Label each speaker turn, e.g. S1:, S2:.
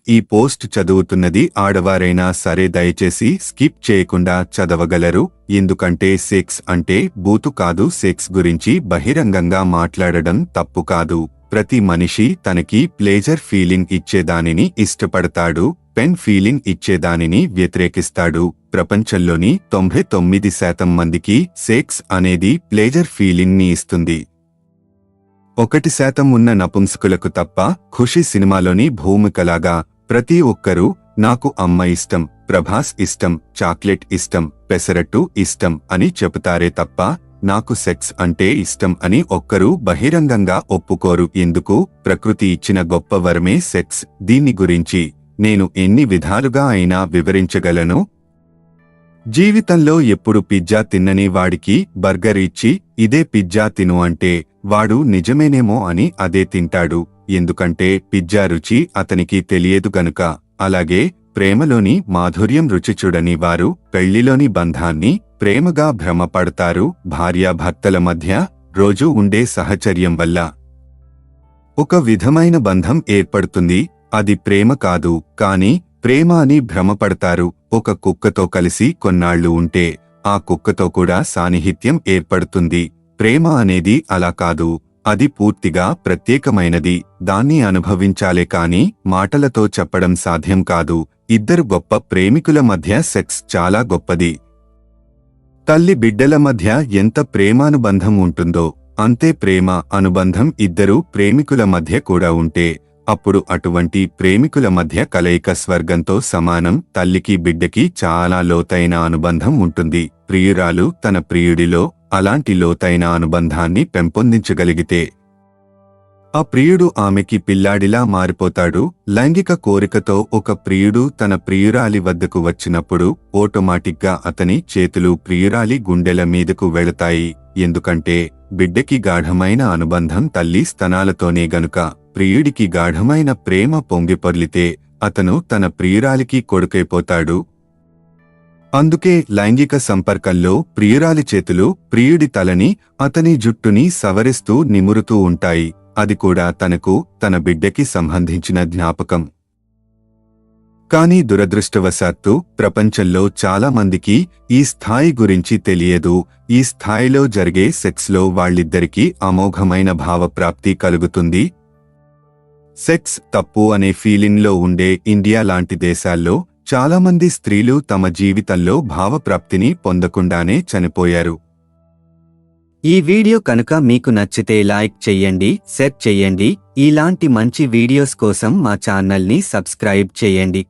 S1: ఈ పోస్ట్ చదువుతున్నది ఆడవారైనా సరే దయచేసి స్కిప్ చేయకుండా చదవగలరు. ఎందుకంటే సెక్స్ అంటే బూతు కాదు. సెక్స్ గురించి బహిరంగంగా మాట్లాడడం తప్పు కాదు. ప్రతి మనిషి తనకి ప్లేజర్ ఫీలింగ్ ఇచ్చేదానిని ఇష్టపడతాడు, పెన్ ఫీలింగ్ ఇచ్చేదానిని వ్యతిరేకిస్తాడు. ప్రపంచంలోని 99% మందికి సెక్స్ అనేది ప్లేజర్ ఫీలింగ్ ని ఇస్తుంది. 1% ఉన్న నపుంసకులకు తప్ప. ఖుషి సినిమాలోని భూమికలాగా ప్రతి ఒక్కరూ నాకు అమ్మ ఇష్టం, ప్రభాస్ ఇష్టం, చాక్లెట్ ఇష్టం, పెసరట్టు ఇష్టం అని చెబుతారే తప్ప నాకు సెక్స్ అంటే ఇష్టం అని ఒక్కరూ బహిరంగంగా ఒప్పుకోరు. ఎందుకు? ప్రకృతి ఇచ్చిన గొప్ప వరమే సెక్స్. దీని గురించి నేను ఎన్ని విధాలుగా అయినా వివరించగలను. జీవితంలో ఎప్పుడు పిజ్జా తిన్నని వాడికి బర్గర్ ఇచ్చి ఇదే పిజ్జా తిను అంటే వాడు నిజమేనేమో అని అదే తింటాడు. ఎందుకంటే పిజ్జా రుచి అతనికి తెలియదు గనుక. అలాగే ప్రేమలోని మాధుర్యం రుచి చూడని వారు పెళ్లిలోని బంధాన్ని ప్రేమగా భ్రమపడతారు. భార్యాభర్తల మధ్య రోజూ ఉండే సహచర్యం వల్ల ఒక విధమైన బంధం ఏర్పడుతుంది. అది ప్రేమ కాదు, కాని ప్రేమ అని భ్రమపడతారు. ఒక కుక్కతో కలిసి కొన్నాళ్లు ఉంటే ఆ కుక్కతో కూడా సాన్నిహిత్యం ఏర్పడుతుంది. ప్రేమ అనేది అలా కాదు. అది పూర్తిగా ప్రత్యేకమైనది. దాన్ని అనుభవించాలే కాని మాటలతో చెప్పడం సాధ్యం కాదు. ఇద్దరు గొప్ప ప్రేమికుల మధ్య సెక్స్ చాలా గొప్పది. తల్లి బిడ్డల మధ్య ఎంత ప్రేమానుబంధం ఉంటుందో అంతే ప్రేమ అనుబంధం ఇద్దరు ప్రేమికుల మధ్య కూడా ఉంటే అప్పుడు అటువంటి ప్రేమికుల మధ్య కలయిక స్వర్గంతో సమానం. తల్లికి బిడ్డకి చాలా లోతైన అనుబంధం ఉంటుంది. ప్రియురాలు తన ప్రియుడిలో అలాంటి లోతైన అనుబంధాన్ని పెంపొందించగలిగితే ఆ ప్రియుడు ఆమెకి పిల్లాడిలా మారిపోతాడు. లైంగిక కోరికతో ఒక ప్రియుడు తన ప్రియురాలి వద్దకు వచ్చినప్పుడు ఆటోమేటిక్గా అతని చేతులు ప్రియురాలి గుండెల మీదకు వెళతాయి. ఎందుకంటే బిడ్డకి గాఢమైన అనుబంధం తల్లి స్తనాలతోనే గనుక. ప్రియుడికి గాఢమైన ప్రేమ పొంగిపొర్లితే అతను తన ప్రియురాలికి కొడుకైపోతాడు. అందుకే లైంగిక సంపర్కంలో ప్రియురాలి చేతులు ప్రియుడి తలని, అతని జుట్టుని సవరిస్తూ నిమురుతూ ఉంటాయి. అది కూడా తనకు తన బిడ్డకి సంబంధించిన జ్ఞాపకం. కానీ దురదృష్టవశాత్తు ప్రపంచంలో చాలా మందికి ఈ స్థాయి గురించి తెలియదు. ఈ స్థాయిలో జరిగే సెక్స్లో వాళ్ళిద్దరికీ అమోఘమైన భావప్రాప్తి కలుగుతుంది. సెక్స్ తప్పు అనే ఫీలింగ్లో ఉండే ఇండియా లాంటి దేశాల్లో చాలామంది స్త్రీలు తమ జీవితంలో భావప్రాప్తిని పొందకుండానే చనిపోయారు.
S2: ఈ వీడియో కనుక మీకు నచ్చితే లైక్ చెయ్యండి, షేర్ చెయ్యండి. ఇలాంటి మంచి వీడియోస్ కోసం మా ఛానల్ని సబ్స్క్రైబ్ చేయండి.